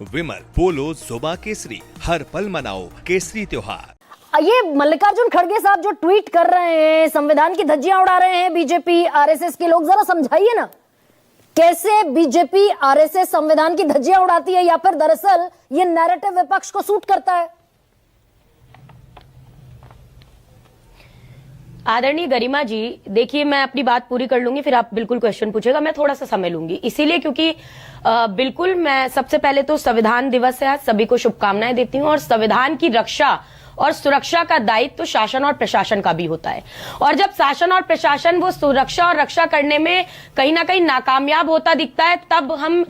विमल, पोलो, जोबा केसरी, हर पल मनाओ केसरी त्योहार। ये मल्लिकार्जुन खड़गे साहब जो ट्वीट कर रहे हैं, संविधान की धज्जियां उड़ा रहे हैं बीजेपी आरएसएस के लोग, जरा समझाइए ना कैसे बीजेपी आरएसएस संविधान की धज्जियां उड़ाती है, या फिर दरअसल ये नैरेटिव विपक्ष को सूट करता है। आदरणीय गरिमा जी, देखिए मैं अपनी बात पूरी कर लूंगी, फिर आप बिल्कुल क्वेश्चन पूछेगा। मैं थोड़ा सा समय लूंगी इसीलिए क्योंकि बिल्कुल मैं सबसे पहले तो संविधान दिवस है आज, सभी को शुभकामनाएं देती हूं। और संविधान की रक्षा और सुरक्षा का दायित्व तो शासन और प्रशासन का भी होता है, और जब शासन और प्रशासन वो सुरक्षा और रक्षा करने में कहीं ना कहीं नाकामयाब होता दिखता है, तब हम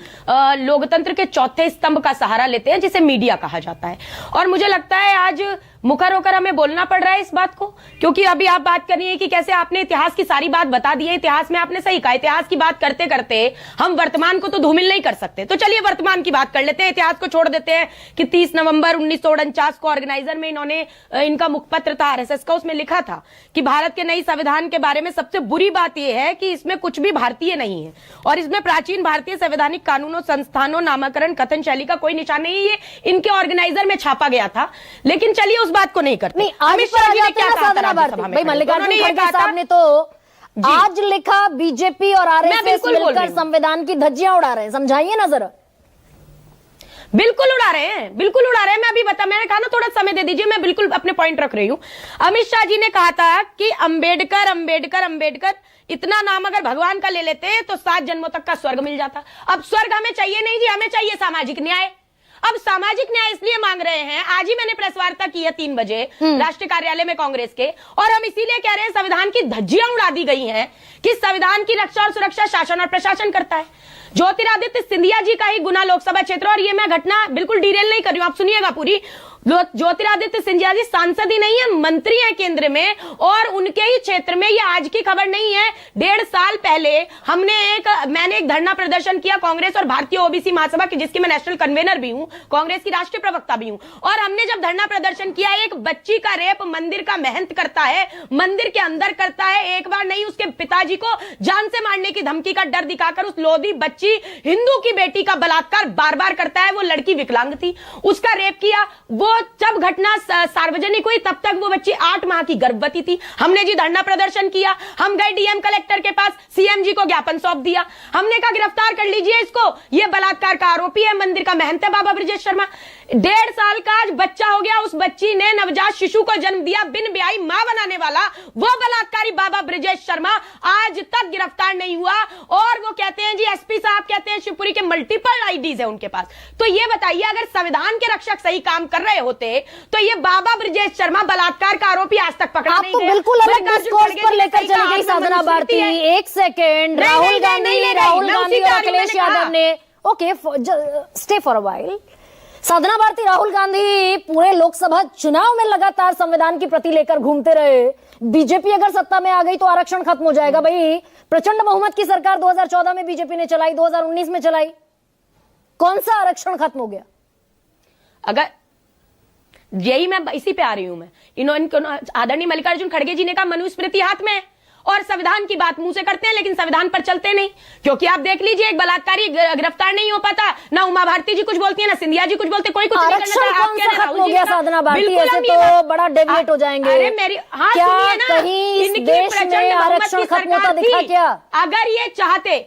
लोकतंत्र के चौथे स्तंभ का सहारा लेते हैं, जिसे मीडिया कहा जाता है। और मुझे लगता है आज मुखर होकर हमें बोलना पड़ रहा है इस बात को, क्योंकि अभी आप बात कर रही है कि कैसे आपने इतिहास की सारी बात बता दी है। इतिहास में आपने सही कहा, इतिहास की बात करते करते हम वर्तमान को तो धूमिल नहीं कर सकते, तो चलिए वर्तमान की बात कर लेते हैं, इतिहास को छोड़ देते हैं कि 30 नवंबर 1949 को ऑर्गेनाइजर में इनका मुखपत्र था आरएसएस का, उसमें लिखा था कि भारत के नई संविधान के बारे में सबसे बुरी बात यह है कि इसमें कुछ भी भारतीय नहीं है, और इसमें प्राचीन भारतीय संवैधानिक कानूनों, संस्थानों, नामकरण, कथन शैली का कोई निशान नहीं है। ये इनके ऑर्गेनाइजर में छापा गया था, लेकिन चलिए उस बात को नहीं करते। नहीं, आज भाई मल्लिकार्जुन खड़गे साहब ने तो आज लिखा बीजेपी और आरएसएस मिलकर संविधान की धज्जियां उड़ा रहे हैं, समझाइए ना जरा। बिल्कुल उड़ा रहे हैं, बिल्कुल उड़ा रहे हैं। मैं अभी मैंने कहा ना थोड़ा समय दे दीजिए, मैं बिल्कुल अपने पॉइंट रख रही हूं। अमित शाह जी ने कहा था कि अंबेडकर अंबेडकर अंबेडकर, इतना नाम अगर भगवान का ले लेते तो 7 जन्मों तक का स्वर्ग मिल जाता। अब स्वर्ग हमें चाहिए नहीं जी, हमें चाहिए सामाजिक न्याय। अब सामाजिक न्याय इसलिए मांग रहे हैं, आज ही मैंने प्रेस वार्ता की है 3 बजे राष्ट्रीय कार्यालय में कांग्रेस के, और हम इसीलिए कह रहे हैं संविधान की धज्जियां उड़ा दी गई हैं कि संविधान की रक्षा और सुरक्षा शासन और प्रशासन करता है। ज्योतिरादित्य सिंधिया जी का ही गुना लोकसभा क्षेत्र, और ये मैं घटना बिल्कुल डिटेल नहीं कर रही हूं, आप सुनिएगा पूरी। ज्योतिरादित्य सिंधिया जी सांसद ही नहीं है, मंत्री है केंद्र में, और उनके ही क्षेत्र में, ये आज की खबर नहीं है, 1.5 साल पहले मैंने एक धरना प्रदर्शन किया कांग्रेस और भारतीय ओबीसी महासभा की, जिसकी मैं नेशनल कन्वेनर भी हूं, कांग्रेस की राष्ट्रीय प्रवक्ता भी हूं। और हमने जब धरना प्रदर्शन किया, एक बच्ची का रेप मंदिर का महंत करता है, मंदिर के अंदर करता है, एक बार नहीं उसके पिताजी को जान से मारने की धमकी का डर दिखाकर उस लोधी बच्ची हिंदू की बेटी का बलात्कार बार बार करता है। वो लड़की विकलांग थी, उसका रेप किया। वो जब घटना सार्वजनिक हुई तब तक वो बच्ची 8 माह की गर्भवती थी। हमने जी धरना प्रदर्शन किया, हम गए डीएम कलेक्टर के पास, सीएम जी को ज्ञापन सौंप दिया। हमने कहा गिरफ्तार कर लीजिए इसको, ये बलात्कार का आरोपी है, मंदिर का महंत है बाबा ब्रजेश शर्मा। 1.5 साल का आज बच्चा हो गया, उस बच्ची ने नवजात शिशु को जन्म दिया, बिन ब्याही मां बनाने वाला वो बलात्कारी बाबा ब्रजेश शर्मा आज तक गिरफ्तार नहीं हुआ। और वो कहते हैं जी, एसपी साहब कहते हैं शिवपुरी के मल्टीपल आईडीज है उनके पास। तो ये बताइए, अगर संविधान के रक्षक सही काम कर रहे होते तो ये बाबा ब्रजेश शर्मा बलात्कार का आरोपी आज तक पकड़ा नहीं गया। आप तो बिल्कुल अलग डिस्कोर्स पर लेकर चली गई साधना भारती। एक सेकेंड, राहुल गांधी और अखिलेश यादव ने, okay stay for a while. Sadhana Bharati, Rahul Gandhi पूरे लोकसभा चुनाव में लगातार संविधान की प्रति लेकर घूमते रहे। बीजेपी अगर सत्ता में आ गई तो आरक्षण खत्म हो जाएगा। भाई प्रचंड बहुमत की सरकार 2014 में बीजेपी ने चलाई, 2019 में चलाई, कौन सा आरक्षण खत्म हो गया? अगर यही मैं इसी पे आ रही हूं, मैं इन्होंने आदरणीय मल्लिकार्जुन खड़गे जी ने कहा मनुस्मृति हाथ में, और संविधान की बात मुंह से करते हैं लेकिन संविधान पर चलते नहीं। क्योंकि आप देख लीजिए, एक बलात्कारी गिरफ्तार नहीं हो पाता, ना उमा भारती जी कुछ बोलती है, ना सिंधिया जी कुछ बोलते, कोई कुछ नहीं करना चाहता। आप कह रहे हो साधना भारती, ऐसे तो बड़ा डेविएट हो जाएंगे। अरे मेरी क्या कहीं इस देश में आरक्षण खत्म होता दिखा क्या? अगर ये चाहते,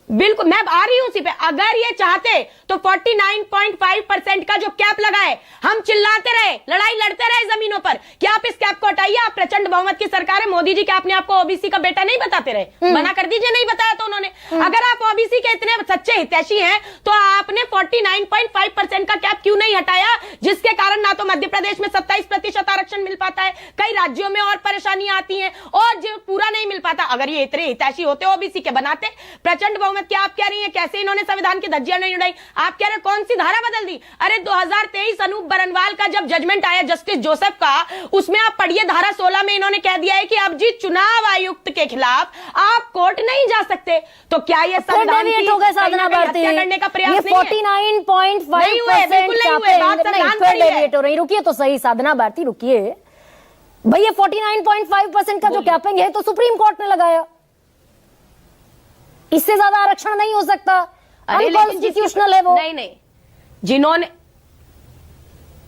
बिल्कुल मैं आ रही हूं उसी पे, अगर ये चाहते तो 49.5% का जो कैप लगाए, हम चिल्लाते रहे, लड़ाई लड़ते रहे जमीनों पर कि आप इस कैप को हटाइए, आप प्रचंड बहुमत की सरकार है, मोदी जी के अपने आपको ओबीसी का बेटा नहीं बताते रहे, मना कर दीजिए, नहीं बताया तो उन्होंने। अगर आप ओबीसी के इतने सच्चे हितैषी हैं तो आपने 49.5% का कैप क्यों नहीं हटाया, जिसके कारण ना तो मध्य प्रदेश में 27% आरक्षण मिल पाता है, कई राज्यों में और परेशानियां आती हैं, और जो पूरा नहीं मिल पाता। अगर ये इतने हितैषी होते ओबीसी के, बनाते प्रचंड बहुमत। क्या आप कह रही हैं कैसे इन्होंने संविधान की धज्जियां नहीं उड़ाई? आप कह रहे कौन सी धारा बदल दी? अरे 2023 अनूप बरनवाल का जब जजमेंट आया जस्टिस जोसेफ का, उसमें आप पढ़िए धारा 16 में इन्होंने कह दिया है कि अब जी चुनाव आयुक्त के खिलाफ आप कोर्ट नहीं जा सकते। तो क्या ये संविधान की साधना भारती करने का प्रयास नहीं है? 49.5% रुकिए तो सही साधना भारती, रुकिए भैया। 49.5% का जो कैपिंग है तो सुप्रीम कोर्ट ने लगाया, इससे ज्यादा आरक्षण नहीं हो सकता, अनकॉन्स्टिट्यूशनल है वो। नहीं, जिन्होंने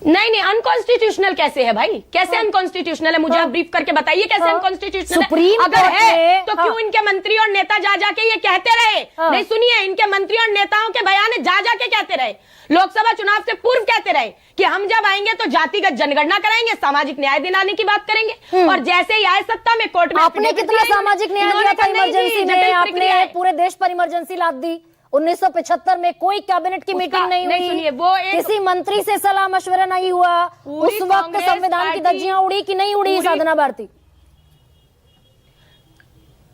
नहीं अनकॉन्स्टिट्यूशनल कैसे है भाई, कैसे अनकॉन्स्टिट्यूशनल है? मुझे आप ब्रीफ करके बताइए कैसे अनकॉन्स्टिट्यूशनल सुप्रीम है? अगर कोर्ट है ने- तो क्यों इनके मंत्री और नेता जा जाके ये कहते रहे? नहीं सुनिए, इनके मंत्री और नेताओं के बयान जा जाके कहते रहे, लोकसभा चुनाव से पूर्व कहते रहे कि हम जब आएंगे तो जातिगत जनगणना कराएंगे, सामाजिक न्याय दिलाने की बात करेंगे, और जैसे ही आए सत्ता में कोर्ट में आपने कितना सामाजिक न्याय दिया था इमरजेंसी में? आपने पूरे देश पर इमरजेंसी लाद दी। 1975 में कोई कैबिनेट की मीटिंग नहीं हुई, सुनिए, वो किसी मंत्री से सलाह मशवरा नहीं हुआ। उस वक्त संविधान की धज्जियां उड़ी कि नहीं उड़ी साधना भारती?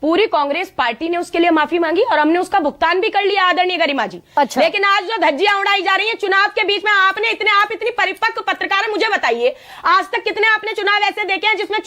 पूरी कांग्रेस पार्टी ने उसके लिए माफी मांगी और हमने उसका भुगतान भी कर लिया आदरणीय गरिमा जी। अच्छा। लेकिन आज जो धज्जियां उड़ाई जा रही हैं चुनाव के बीच में, आप इतनी परिपक्व पत्रकार हैं, मुझे बताइए आज तक कितने आपने चुनाव ऐसे देखे हैं जिसमें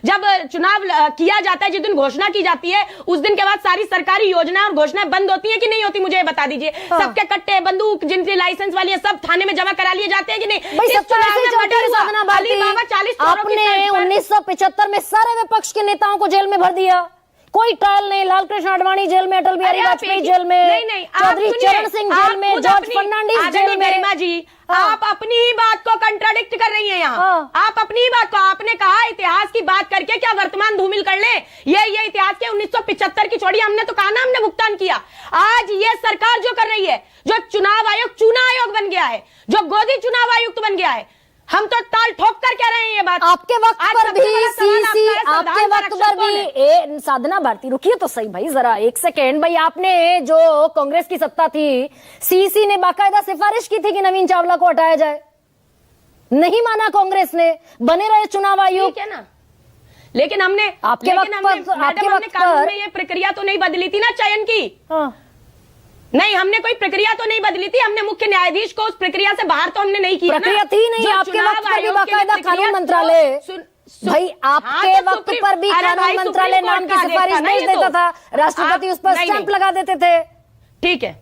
जब चुनाव किया जाता है, जिस दिन घोषणा की जाती है उस दिन के बाद सारी सरकारी योजनाएं और घोषणाएं बंद होती है कि नहीं होती? मुझे बता दीजिए। सबके कट्टे बंदूक जिनकी लाइसेंस वाली है सब थाने में जमा करा लिए जाते हैं कि नहीं? भाई, इस चुनाव में मर्डर हुआ, साधना भारती, अलीबाबा 40 चोरों की आपने तर्ज पर- 1975 में सारे विपक्ष के नेताओं को जेल में भर दिया, कोई ट्रायल नहीं। लालकृष्ण आडवाणी जेल में, अटल बिहारी अरे आप वाजपेयी एक- जेल में, नहीं, आप चौधरी सुनिए, चरण सिंह आप जेल में, खुद जॉर्ज अपनी- फर्नांडिस आदरणीय जेल में। गरिमा जी, हाँ। आप अपनी ही बात को कंट्राडिक्ट कर रही हैं यहाँ। हाँ। आप अपनी ही बात को, आपने कहा इतिहास की बात करके क्या वर्तमान धूमिल कर ले? ये इतिहास के 1975 की छोड़िए, हमने तो कहा ना हमने भुगतान किया। आज ये सरकार जो कर रही है, जो चुनाव आयोग चुनाव आयोग बन गया है, जो गोदी चुनाव आयुक्त बन गया है, हम तो ताल ठोक कर कह रहे हैं ये बात। आपके वक्त आज पर सबसे भी बड़ा सवाल सीसी, आपका है, आपके संविधान का वक्त रक्षक पर कौन भी है? साधना भारती, रुकिए तो सही भाई जरा एक सेकेंड। भाई आपने जो कांग्रेस की सत्ता थी, सीसी ने बाकायदा सिफारिश की थी कि नवीन चावला को हटाया जाए, नहीं माना कांग्रेस ने, बने रहे चुनाव आयोग। ठीक है ना, लेकिन हमने आपके लेकिन वक्त हमने- पर- मैडम, आपके हमने वक्त कानून पर- में ये प्रक्रिया तो नहीं बदली थी ना चयन की? हाँ। नहीं, हमने कोई प्रक्रिया तो नहीं बदली थी, हमने मुख्य न्यायाधीश को उस प्रक्रिया से बाहर तो हमने नहीं किया ना। प्रक्रिया थी नहीं, जो आपके चुनाव वक्त पर भी आयोग के लिए बाकायदा प्रक्रिया कानून तो मंत्रालय, भाई हाँ, आपके तो वक्त सुप्रीम- पर भी अरे कानून भाई, मंत्रालय सुप्रीम नाम कोर्ट की का आदेश सिफारिश था ना भेज ये देता तो। था, राष्ट्रपति उस पर नहीं, स्टैंप नहीं। लगा देते थे। ठीक है,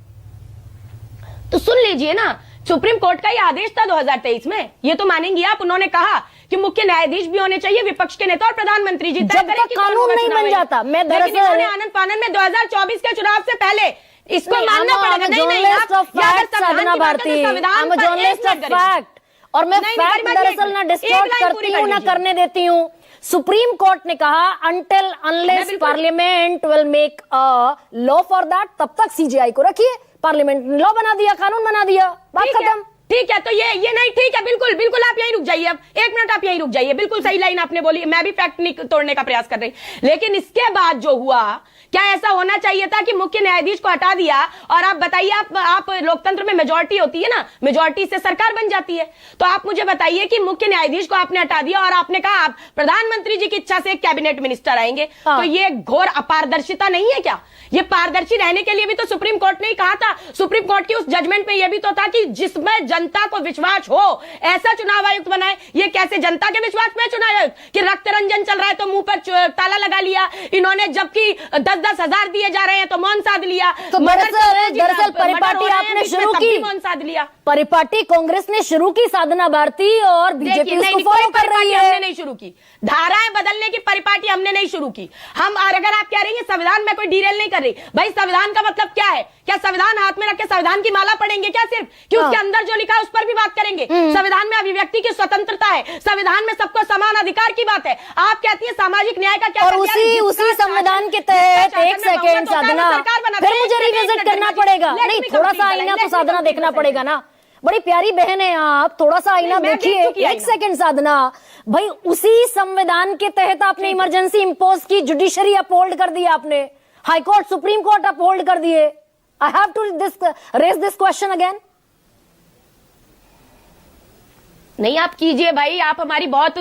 तो सुन लीजिए ना, सुप्रीम कोर्ट का ये आदेश था 2023 में, ये तो मानेंगी आप। उन्होंने कहा कि मुख्य न्यायाधीश भी होने चाहिए, विपक्ष के नेता और प्रधानमंत्री जी तय जब करें तक कि कौन कानून होगा नहीं चुनाव बन आयोग। जाता, मैं लेकिन दरअसल- इन्होंने आनंद फानंद में 2024 के चुनाव से पहले इसको नहीं, मानना I'm a पड़ेगा। नहीं, journalist आप- of या अगर fact, संविधान साधना की बात भारती, करें, संविधान I'm a पर एक journalist मिनट of करिए। fact, और मैं नहीं, फैक्ट गरिमा जी, दरअसल ना एक डिस्टॉर्ट लाइन पूरी करती कर हूँ ना लीजिए। करने देती हूँ। सुप्रीम कोर्ट ने कहा until unless बिल्कुल- parliament will make a law for that, तब तक सीजीआई को रखिए। पार्लियामेंट ने लॉ बना दिया, कानून बना दिया, बात ठीक है, खत्म। ठीक है, तो ये नहीं, ठीक है, बिल्कुल बिल्कुल आप यहीं रुक जाइए। अब एक मिनट आप यहीं रुक जाइए, बिल्कुल सही लाइन आपने बोली, मैं भी फैक्ट नहीं तोड़ने का प्रयास कर रही। लेकिन इसके बाद जो हुआ, क्या ऐसा होना चाहिए था कि मुख्य न्यायाधीश को हटा दिया और आप बताइए, आप लोकतंत्र में मेजॉरिटी होती है ना, मेजॉरिटी से सरकार बन जाती है, तो आप मुझे बताइए कि मुख्य न्यायाधीश को आपने हटा दिया और आपने कहा आप प्रधानमंत्री जी की इच्छा से एक कैबिनेट मिनिस्टर आएंगे। हाँ। तो ये घोर अपारदर्शिता नहीं है क्या? ये पारदर्शी रहने के लिए भी तो सुप्रीम कोर्ट ने ही कहा था। सुप्रीम कोर्ट की उस जजमेंट में यह भी तो था कि जिसमें जनता को विश्वास हो ऐसा चुनाव आयुक्त बनाए। ये कैसे जनता के विश्वास में चुनाव आयुक्त कि रक्त रंजन चल रहा है तो मुंह पर ताला लगा लिया इन्होंने, जबकि 10-10 हजार दिए जा रहे हैं तो मौन साध लिया। तो मर्डर चल रहे हैं, दरअसल मर्डर हो परिपाटी रहे हैं, आपने बीच में शुरू तब की, भी मौन साध लिया। परिपाटी कांग्रेस ने शुरू की साधना भारती, और बीजेपी देखिए, उसको नहीं, फॉलो कोई कर रही परिपाटी हमने है। नहीं शुरू की, धाराएं बदलने की परिपाटी हमने नहीं शुरू की। हम, और अगर आप कह रही हैं संविधान में कोई डीरेल नहीं कर रही, भाई संविधान का मतलब क्या है? क्या संविधान हाथ में रख के संविधान की माला पढ़ेंगे क्या सिर्फ, कि उसके अंदर जो लिखा है उस पर भी बात करेंगे? संविधान में अभिव्यक्ति की स्वतंत्रता है, संविधान में सबको समान अधिकार की बात है। आप कहती है सामाजिक न्याय का क्या? और उसी संविधान के तहत, एक सेकेंड साधना, फिर मुझे रिविजिट करना पड़ेगा। नहीं, थोड़ा सा आईना तो साधना देखना पड़ेगा ना। बड़ी प्यारी बहन है आप, थोड़ा सा आईना मैं देख देखिए। चुकी एक आईना। सेकंड साधना भाई, उसी संविधान के तहत आपने इमरजेंसी इंपोज की, जुडिशरी अपहोल्ड कर दिया आपने, high court supreme court uphold कर दिए। I have to raise this question again. नहीं, आप कीजिए भाई, आप हमारी बहुत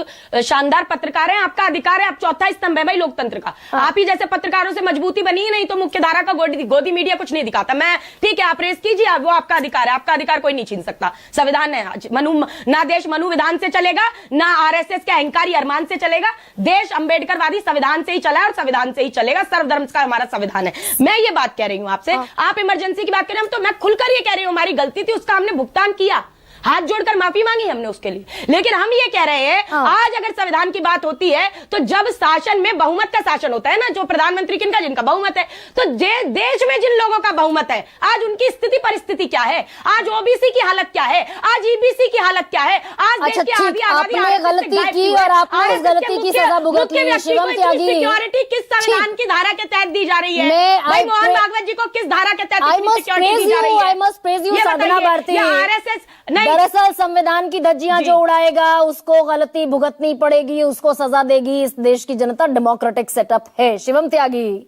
शानदार पत्रकार हैं, आपका अधिकार है, आप चौथा स्तंभ है भाई लोकतंत्र का। आप ही जैसे पत्रकारों से मजबूती बनी ही नहीं तो मुख्य धारा का गोदी मीडिया कुछ नहीं दिखाता। मैं, ठीक है, आप रेस कीजिए, वो आपका अधिकार है, आपका अधिकार कोई नहीं छीन सकता। संविधान है, ना देश मनु विधान से चलेगा, ना आरएसएस के अहंकारी अरमान से चलेगा। देश अंबेडकरवादी संविधान से ही चला है और संविधान से ही चलेगा। सर्वधर्म का हमारा संविधान है। मैं ये बात कह रही हूं आपसे, आप इमरजेंसी की बात करें, हम तो मैं खुलकर ये कह रही हूं, हमारी गलती थी, उसका हमने भुगतान किया। हाथ जोड़कर माफी मांगी हमने उसके लिए। लेकिन हम ये कह रहे हैं आज अगर संविधान की बात होती है तो जब शासन में बहुमत का शासन होता है ना, जो प्रधानमंत्री किनका, जिनका बहुमत है, तो देश में जिन लोगों का बहुमत है आज उनकी स्थिति परिस्थिति क्या है, आज ओबीसी की हालत क्या है, आज ईबीसी की हालत क्या है, आज देश की आधी आबादी आपने गलती की और आपने उस गलती की सजा भुगत ली। शिवम त्यागी, सिक्योरिटी किस संविधान की धारा के तहत दी जा रही है? भाई मोहन भागवत जी को किस धारा के तहत सिक्योरिटी दी जा रही है? I must praise you Sadhana Bharti. RSS नहीं, दरअसल संविधान की धज्जियां जो उड़ाएगा उसको गलती भुगतनी पड़ेगी, उसको सजा देगी इस देश की जनता। डेमोक्रेटिक सेटअप है। शिवम त्यागी।